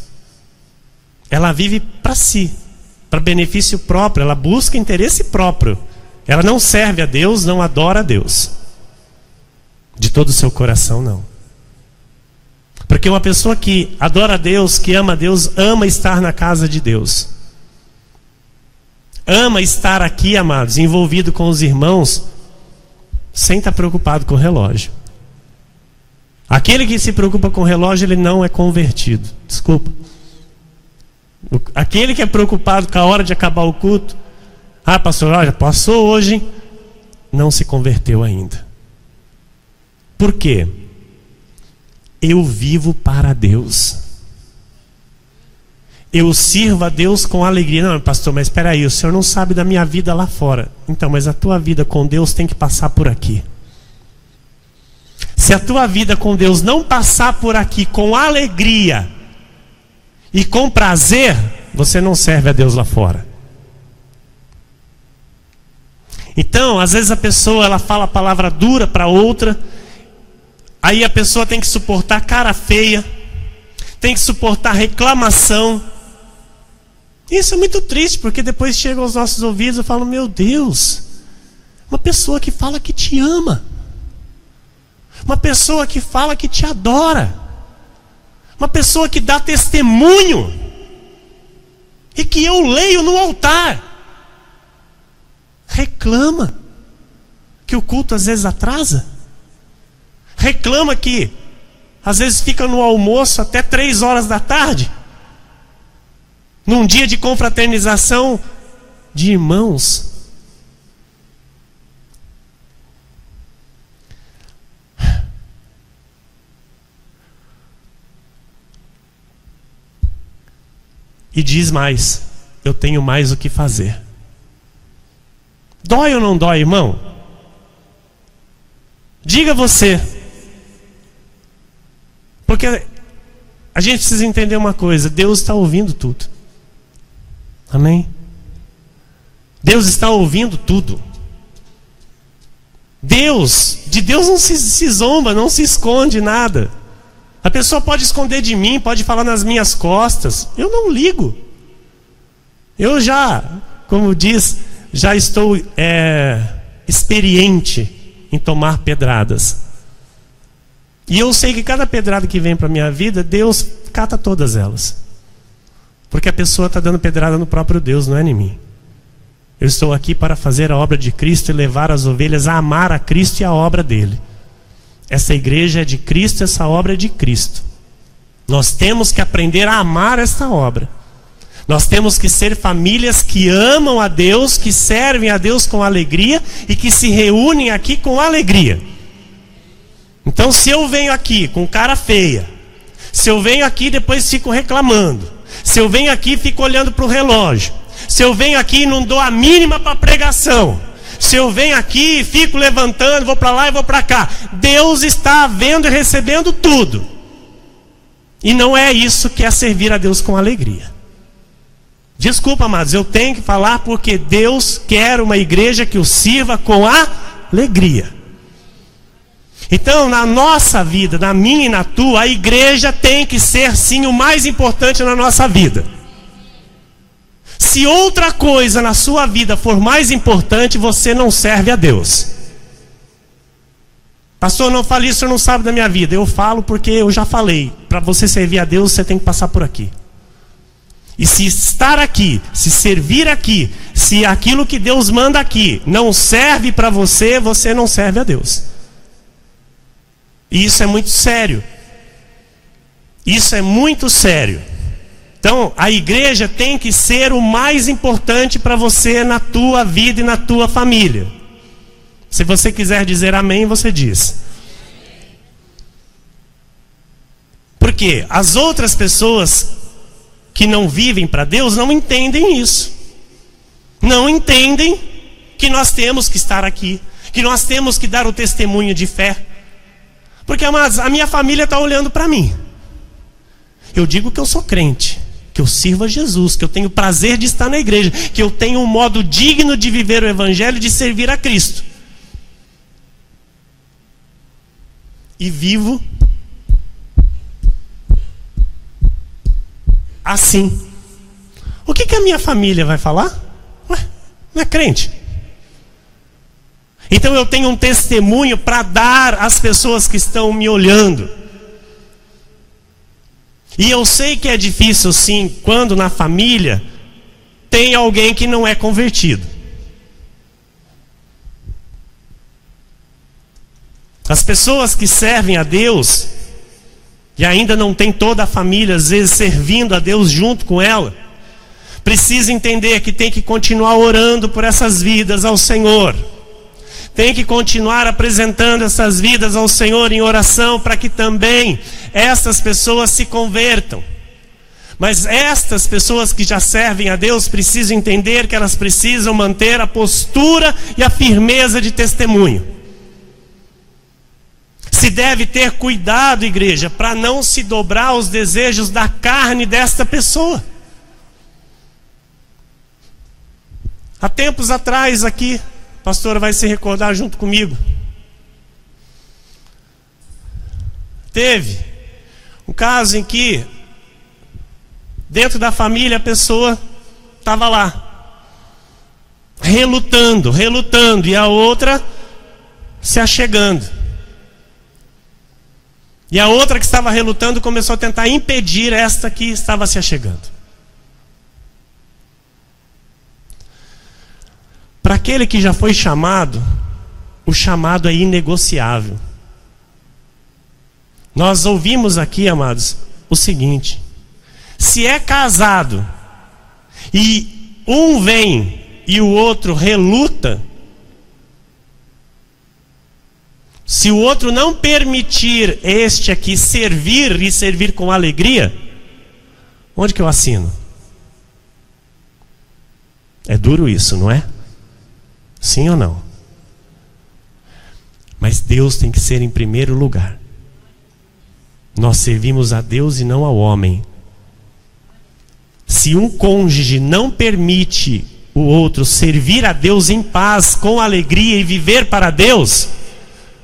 Ela vive para si, para benefício próprio. Ela busca interesse próprio. Ela não serve a Deus, não adora a Deus. De todo o seu coração, não. Porque uma pessoa que adora a Deus, que ama a Deus, ama estar na casa de Deus. Ama estar aqui, amados, envolvido com os irmãos, sem estar preocupado com o relógio. Aquele que se preocupa com o relógio, ele não é convertido. Desculpa. Aquele que é preocupado com a hora de acabar o culto, pastor, olha, passou hoje, não se converteu ainda. Por quê? Eu vivo para Deus. Eu sirvo a Deus com alegria. Não, pastor, mas espera aí, o senhor não sabe da minha vida lá fora. Então, mas a tua vida com Deus tem que passar por aqui. Se a tua vida com Deus não passar por aqui com alegria e com prazer, você não serve a Deus lá fora. Então, às vezes a pessoa, ela fala a palavra dura para outra, aí a pessoa tem que suportar cara feia, tem que suportar reclamação. Isso é muito triste, porque depois chega aos nossos ouvidos e fala, meu Deus, uma pessoa que fala que te ama, uma pessoa que fala que te adora, uma pessoa que dá testemunho, e que eu leio no altar, reclama que o culto às vezes atrasa, reclama que às vezes fica no almoço até 3 horas da tarde, num dia de confraternização de irmãos. E diz mais, eu tenho mais o que fazer. Dói ou não dói, irmão? Diga você. Porque a gente precisa entender uma coisa, Deus está ouvindo tudo. Amém? Deus está ouvindo tudo. De Deus não se zomba, não se esconde nada. A pessoa pode esconder de mim, pode falar nas minhas costas, eu não ligo. Eu já, como diz, já estou experiente em tomar pedradas. E eu sei que cada pedrada que vem para a minha vida, Deus cata todas elas. Porque a pessoa está dando pedrada no próprio Deus, não é em mim. Eu estou aqui para fazer a obra de Cristo e levar as ovelhas a amar a Cristo e a obra dele. Essa igreja é de Cristo, essa obra é de Cristo. Nós temos que aprender a amar esta obra. Nós temos que ser famílias que amam a Deus, que servem a Deus com alegria e que se reúnem aqui com alegria. Então, se eu venho aqui com cara feia, se eu venho aqui e depois fico reclamando, se eu venho aqui e fico olhando para o relógio, se eu venho aqui e não dou a mínima para a pregação, se eu venho aqui e fico levantando, vou para lá e vou para cá, Deus está vendo e recebendo tudo. E não é isso que é servir a Deus com alegria. Desculpa, amados, eu tenho que falar porque Deus quer uma igreja que o sirva com alegria. Então, na nossa vida, na minha e na tua, a igreja tem que ser sim o mais importante na nossa vida. Se outra coisa na sua vida for mais importante, você não serve a Deus. Pastor, não fale isso, o senhor não sabe da minha vida. Eu falo porque eu já falei. Para você servir a Deus, você tem que passar por aqui. E se estar aqui, se servir aqui, se aquilo que Deus manda aqui não serve para você, você não serve a Deus. E isso é muito sério. Isso é muito sério. Então, a igreja tem que ser o mais importante para você na tua vida e na tua família. Se você quiser dizer amém, você diz. Porque as outras pessoas que não vivem para Deus não entendem isso. Não entendem que nós temos que estar aqui, que nós temos que dar o testemunho de fé. Porque, amados, a minha família está olhando para mim. Eu digo que eu sou crente, que eu sirvo a Jesus, que eu tenho prazer de estar na igreja, que eu tenho um modo digno de viver o evangelho, de servir a Cristo. E vivo assim. O que a minha família vai falar? Ué, não é crente. Então eu tenho um testemunho para dar às pessoas que estão me olhando. E eu sei que é difícil sim, quando na família tem alguém que não é convertido. As pessoas que servem a Deus e ainda não tem toda a família, às vezes, servindo a Deus junto com ela, precisa entender que tem que continuar orando por essas vidas ao Senhor. Tem que continuar apresentando essas vidas ao Senhor em oração para que também essas pessoas se convertam. Mas estas pessoas que já servem a Deus precisam entender que elas precisam manter a postura e a firmeza de testemunho. Se deve ter cuidado, igreja, para não se dobrar aos desejos da carne desta pessoa. Há tempos atrás aqui, a pastora vai se recordar junto comigo, teve um caso em que dentro da família a pessoa estava lá relutando, e a outra se achegando. E a outra que estava relutando começou a tentar impedir esta que estava se achegando. Para aquele que já foi chamado, o chamado é inegociável. Nós ouvimos aqui, amados, o seguinte: se é casado e um vem e o outro reluta, se o outro não permitir este aqui servir e servir com alegria, onde que eu assino? É duro isso, não é? Sim ou não? Mas Deus tem que ser em primeiro lugar. Nós servimos a Deus e não ao homem. Se um cônjuge não permite o outro servir a Deus em paz, com alegria e viver para Deus,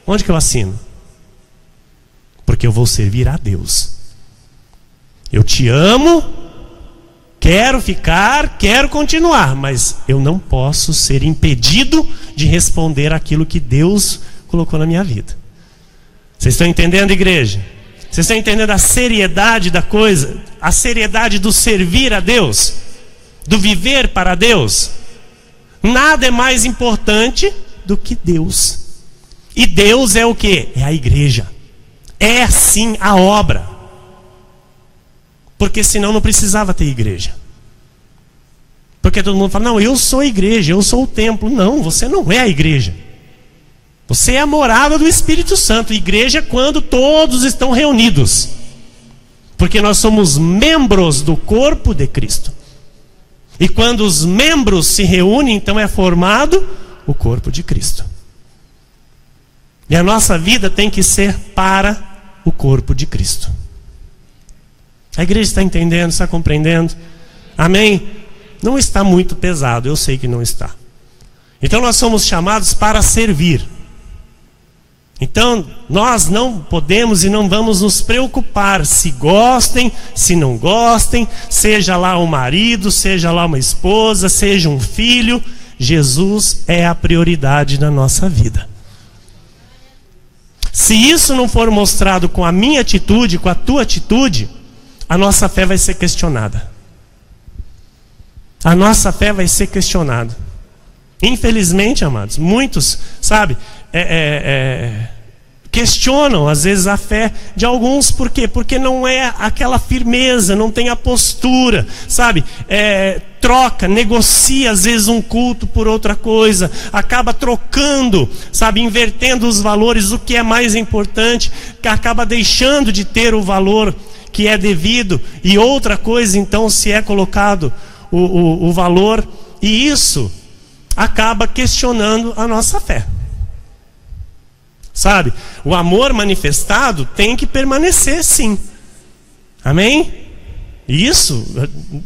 onde que eu assino? Porque eu vou servir a Deus. Eu te amo, quero ficar, quero continuar, mas eu não posso ser impedido de responder aquilo que Deus colocou na minha vida. Vocês estão entendendo, igreja? Vocês estão entendendo a seriedade da coisa? A seriedade do servir a Deus? Do viver para Deus? Nada é mais importante do que Deus. E Deus é o quê? É a igreja. É sim a obra. Porque senão não precisava ter igreja. Porque todo mundo fala, não, eu sou a igreja, eu sou o templo. Não, você não é a igreja. Você é a morada do Espírito Santo. Igreja é quando todos estão reunidos. Porque nós somos membros do corpo de Cristo. E quando os membros se reúnem, então é formado o corpo de Cristo. E a nossa vida tem que ser para o corpo de Cristo. A igreja está entendendo, está compreendendo? Amém? Não está muito pesado, eu sei que não está. Então nós somos chamados para servir. Então nós não podemos e não vamos nos preocupar se gostem, se não gostem, seja lá um marido, seja lá uma esposa, seja um filho. Jesus é a prioridade da nossa vida. Se isso não for mostrado com a minha atitude, com a tua atitude, a nossa fé vai ser questionada. A nossa fé vai ser questionada. Infelizmente, amados, muitos, sabe, questionam às vezes a fé de alguns. Por quê? Porque não é aquela firmeza, não tem a postura, sabe, troca, negocia às vezes um culto por outra coisa, acaba trocando, sabe, invertendo os valores, o que é mais importante, que acaba deixando de ter o valor que é devido, e outra coisa então se é colocado o valor, e isso acaba questionando a nossa fé. Sabe, o amor manifestado tem que permanecer, sim. Amém? Isso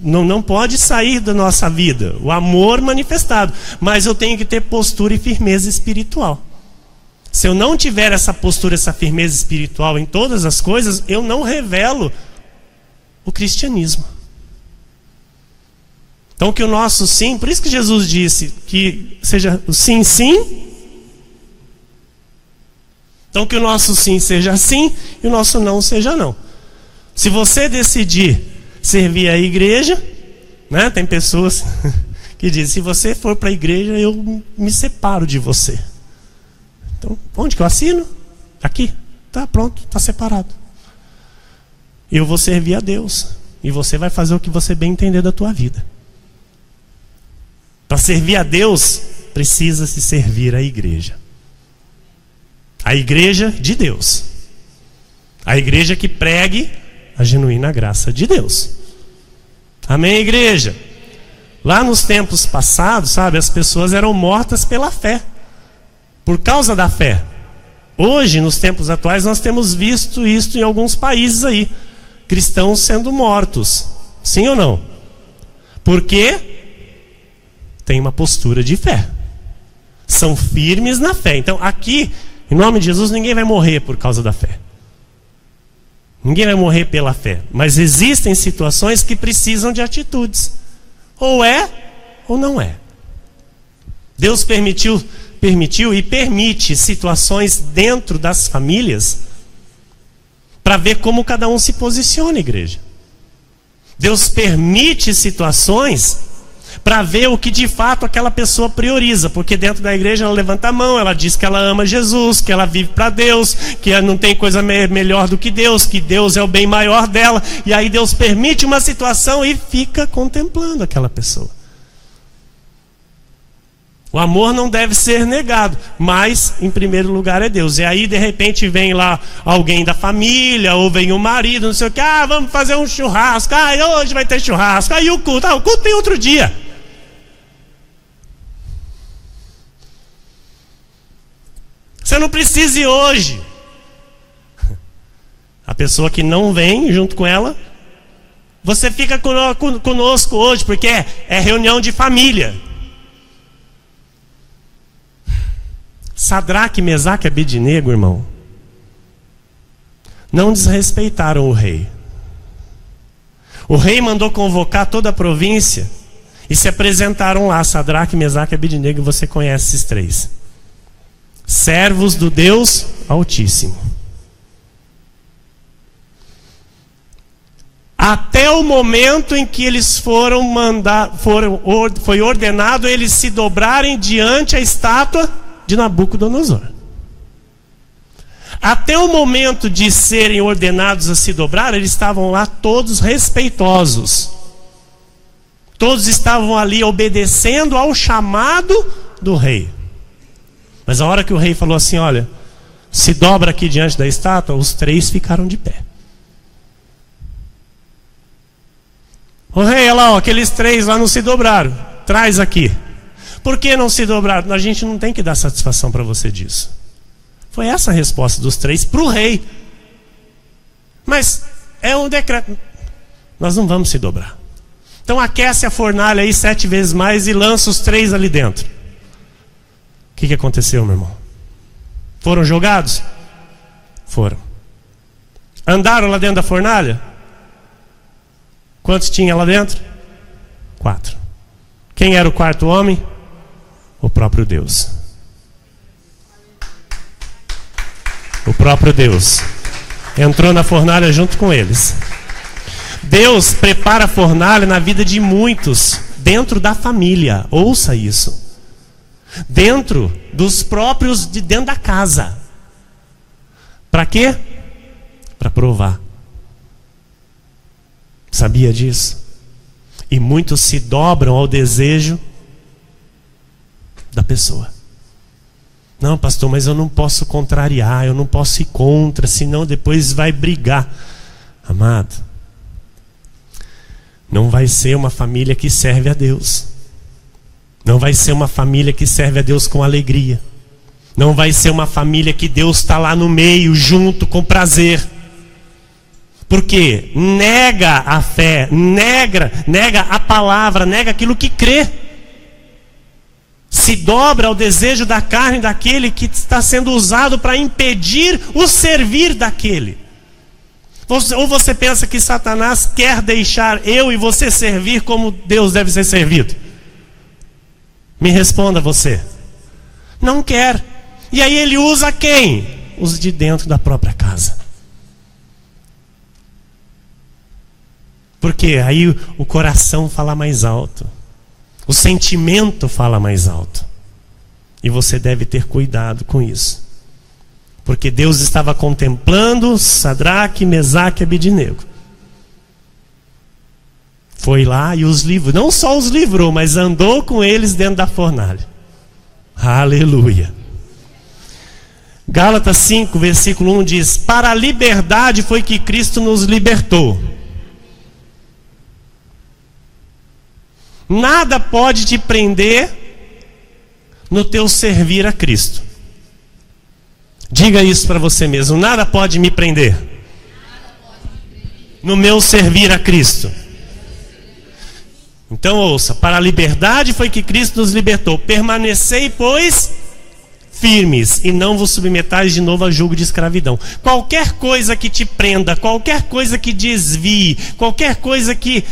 não pode sair da nossa vida, o amor manifestado. Mas eu tenho que ter postura e firmeza espiritual. Se eu não tiver essa postura, essa firmeza espiritual em todas as coisas, eu não revelo o cristianismo. Então que o nosso sim, por isso que Jesus disse que seja o sim, sim. Então que o nosso sim seja sim e o nosso não seja não. Se você decidir servir a igreja, né, tem pessoas que dizem, se você for para a igreja, eu me separo de você. Então, onde que eu assino? Aqui. Tá pronto, tá separado. Eu vou servir a Deus. E você vai fazer o que você bem entender da tua vida. Para servir a Deus, precisa se servir à igreja. A igreja de Deus. A igreja que pregue a genuína graça de Deus. Amém, igreja? Lá nos tempos passados, sabe, as pessoas eram mortas pela fé. Por causa da fé. Hoje, nos tempos atuais, nós temos visto isso em alguns países aí. Cristãos sendo mortos. Sim ou não? Porque tem uma postura de fé. São firmes na fé. Então aqui, em nome de Jesus, ninguém vai morrer por causa da fé. Ninguém vai morrer pela fé. Mas existem situações que precisam de atitudes. Ou é, ou não é. Deus permitiu e permite situações dentro das famílias para ver como cada um se posiciona, igreja. Deus permite situações para ver o que de fato aquela pessoa prioriza, porque dentro da igreja ela levanta a mão, ela diz que ela ama Jesus, que ela vive para Deus, que não tem coisa melhor do que Deus é o bem maior dela, e aí Deus permite uma situação e fica contemplando aquela pessoa. O amor não deve ser negado, mas em primeiro lugar é Deus. E aí de repente vem lá alguém da família, ou vem o marido, não sei o que, vamos fazer um churrasco, hoje vai ter churrasco, aí o culto tem outro dia. Você não precisa ir hoje. A pessoa que não vem junto com ela, você fica conosco hoje, porque é reunião de família. Sadraque, Mesaque e Abednego, irmão, não desrespeitaram o rei. O rei mandou convocar toda a província e se apresentaram lá, Sadraque, Mesaque e Abednego, e você conhece esses três. Servos do Deus Altíssimo. Até o momento em que eles foi ordenado eles se dobrarem diante a estátua de Nabucodonosor. Até o momento de serem ordenados a se dobrar, eles estavam lá todos respeitosos. Todos estavam ali obedecendo ao chamado do rei. Mas a hora que o rei falou assim, olha, se dobra aqui diante da estátua, os 3 ficaram de pé. O rei, olha lá, ó, aqueles 3 lá não se dobraram. Traz aqui. Por que não se dobraram? A gente não tem que dar satisfação para você disso. Foi essa a resposta dos 3 para o rei. Mas é um decreto. Nós não vamos se dobrar. Então aquece a fornalha aí 7 vezes mais e lança os 3 ali dentro. O que aconteceu, meu irmão? Foram jogados? Foram. Andaram lá dentro da fornalha? Quantos tinha lá dentro? 4. Quem era o 4º homem? O próprio Deus. O próprio Deus entrou na fornalha junto com eles. Deus prepara a fornalha na vida de muitos, dentro da família. Ouça isso. Dentro dos próprios, de dentro da casa. Para quê? Para provar. Sabia disso? E muitos se dobram ao desejo da pessoa. Não, pastor, mas eu não posso contrariar, eu não posso ir contra, senão depois vai brigar. Amado, não vai ser uma família que serve a Deus. Não vai ser uma família que serve a Deus com alegria. Não vai ser uma família que Deus está lá no meio, junto, com prazer. Porque nega a fé, nega a palavra, nega aquilo que crê. Se dobra ao desejo da carne daquele que está sendo usado para impedir o servir daquele. Ou você pensa que Satanás quer deixar eu e você servir como Deus deve ser servido? Me responda você. Não quer. E aí ele usa quem? Os de dentro da própria casa. Porque aí o coração fala mais alto. O sentimento fala mais alto. E você deve ter cuidado com isso. Porque Deus estava contemplando Sadraque, Mesaque e Abednego. Foi lá e os livrou. Não só os livrou, mas andou com eles dentro da fornalha. Aleluia. Gálatas 5, versículo 1 diz: para a liberdade foi que Cristo nos libertou. Nada pode te prender no teu servir a Cristo. Diga isso para você mesmo. Nada pode me prender no meu servir a Cristo. Então ouça, para a liberdade foi que Cristo nos libertou. Permanecei, pois, firmes, e não vos submetais de novo a jugo de escravidão. Qualquer coisa que te prenda, qualquer coisa que desvie, qualquer coisa que,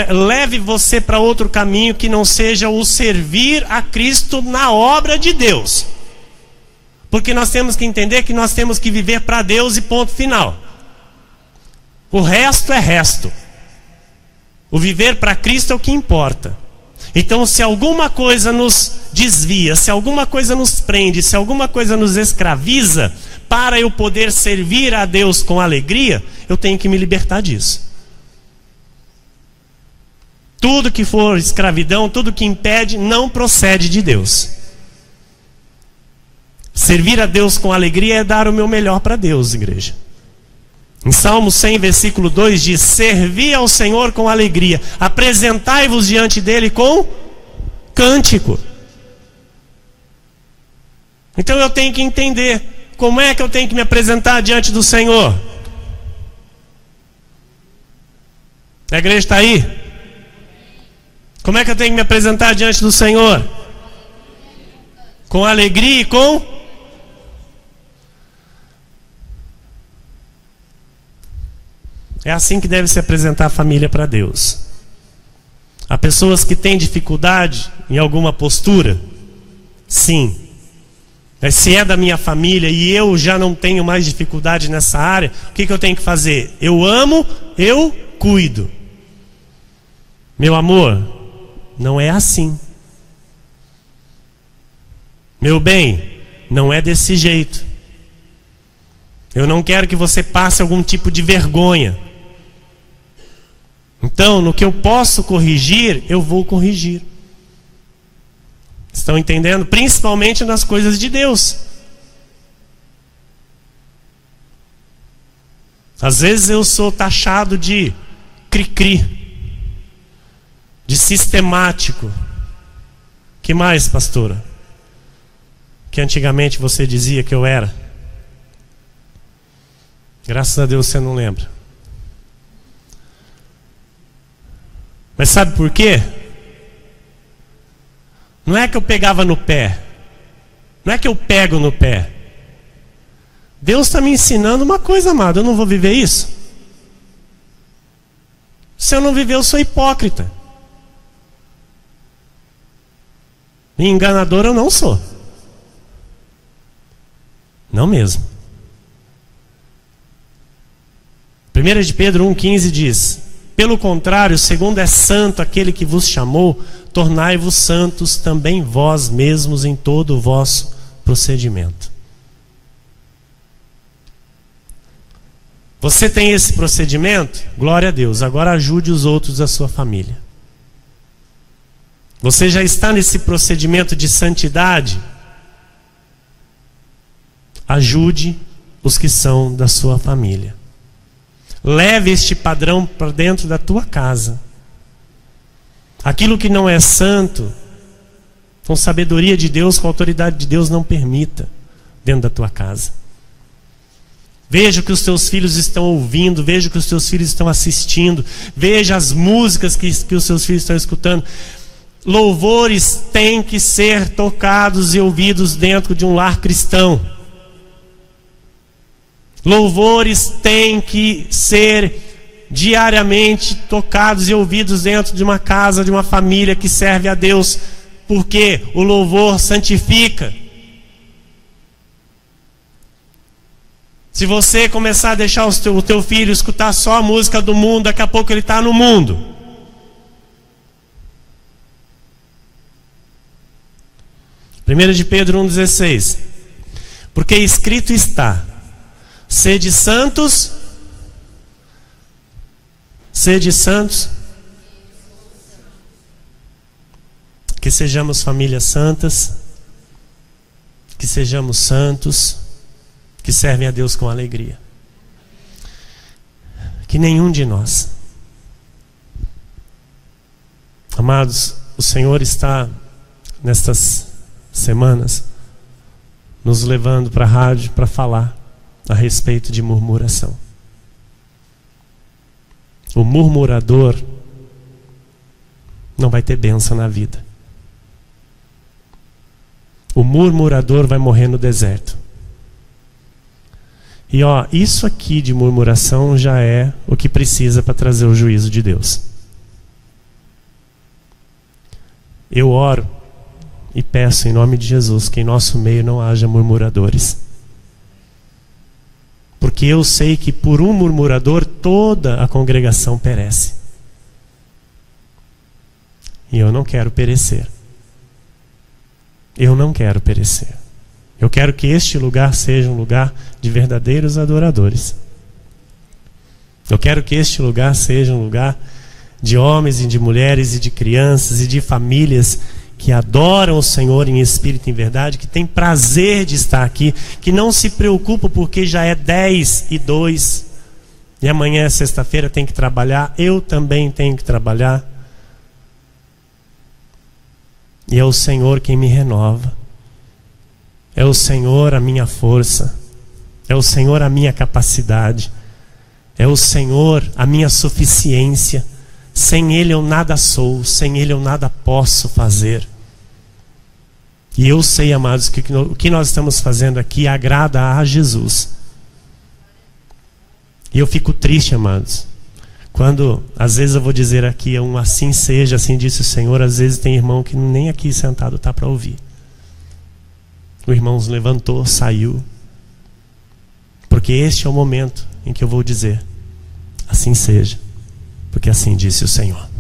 leve você para outro caminho que não seja o servir a Cristo na obra de Deus. Porque nós temos que entender que nós temos que viver para Deus e ponto final. O resto é resto. O viver para Cristo é o que importa. Então, se alguma coisa nos desvia, se alguma coisa nos prende, se alguma coisa nos escraviza, para eu poder servir a Deus com alegria, eu tenho que me libertar disso. Tudo que for escravidão, tudo que impede, não procede de Deus. Servir a Deus com alegria é dar o meu melhor para Deus, igreja. Em Salmo 100, versículo 2 diz: servi ao Senhor com alegria, apresentai-vos diante dele com cântico. Então eu tenho que entender como é que eu tenho que me apresentar diante do Senhor. A igreja está aí? Como é que eu tenho que me apresentar diante do Senhor? Com alegria e com... É assim que deve se apresentar a família para Deus. Há pessoas que têm dificuldade em alguma postura? Sim. Mas se é da minha família e eu já não tenho mais dificuldade nessa área, o que eu tenho que fazer? Eu amo, eu cuido. Meu amor, não é assim. Meu bem, não é desse jeito. Eu não quero que você passe algum tipo de vergonha. Então, no que eu posso corrigir, eu vou corrigir. Estão entendendo? Principalmente nas coisas de Deus. Às vezes eu sou taxado de cri-cri, de sistemático. Que mais, pastora? Que antigamente você dizia que eu era. Graças a Deus você não lembra. Mas sabe por quê? Não é que eu pegava no pé. Não é que eu pego no pé. Deus está me ensinando uma coisa, amado. Eu não vou viver isso? Se eu não viver, eu sou hipócrita. E enganador eu não sou. Não mesmo. 1 de Pedro 1,15 diz: pelo contrário, segundo é santo aquele que vos chamou, tornai-vos santos também vós mesmos em todo o vosso procedimento. Você tem esse procedimento? Glória a Deus. Agora ajude os outros da sua família. Você já está nesse procedimento de santidade? Ajude os que são da sua família. Leve este padrão para dentro da tua casa. Aquilo que não é santo, com sabedoria de Deus, com autoridade de Deus, não permita dentro da tua casa. Veja o que os teus filhos estão ouvindo, veja o que os teus filhos estão assistindo, veja as músicas que os seus filhos estão escutando. Louvores têm que ser tocados e ouvidos dentro de um lar cristão. Louvores têm que ser diariamente tocados e ouvidos dentro de uma casa, de uma família que serve a Deus, porque o louvor santifica. Se você começar a deixar o teu filho escutar só a música do mundo, daqui a pouco ele está no mundo. Primeiro de Pedro 1,16. Porque escrito está: sede santos, que sejamos famílias santas, que sejamos santos, que servem a Deus com alegria. Que nenhum de nós, amados, o Senhor está nestas semanas nos levando para a rádio para falar a respeito de murmuração. O murmurador não vai ter bênção na vida. O murmurador vai morrer no deserto. E isso aqui de murmuração já é o que precisa para trazer o juízo de Deus. Eu oro e peço em nome de Jesus que em nosso meio não haja murmuradores. Porque eu sei que por um murmurador toda a congregação perece. E eu não quero perecer. Eu não quero perecer. Eu quero que este lugar seja um lugar de verdadeiros adoradores. Eu quero que este lugar seja um lugar de homens e de mulheres e de crianças e de famílias que adoram o Senhor em espírito e em verdade, que tem prazer de estar aqui, que não se preocupa porque já é 10:02 e amanhã é sexta-feira, tem que trabalhar. Eu também tenho que trabalhar. E é o Senhor quem me renova. É o Senhor a minha força. É o Senhor a minha capacidade. É o Senhor a minha suficiência. Sem Ele eu nada sou. Sem Ele eu nada posso fazer. E eu sei, amados, que o que nós estamos fazendo aqui agrada a Jesus. E eu fico triste, amados, quando às vezes eu vou dizer aqui assim seja, assim disse o Senhor. Às vezes tem irmão que nem aqui sentado está para ouvir. O irmão se levantou, saiu. Porque este é o momento em que eu vou dizer: assim seja, porque assim disse o Senhor.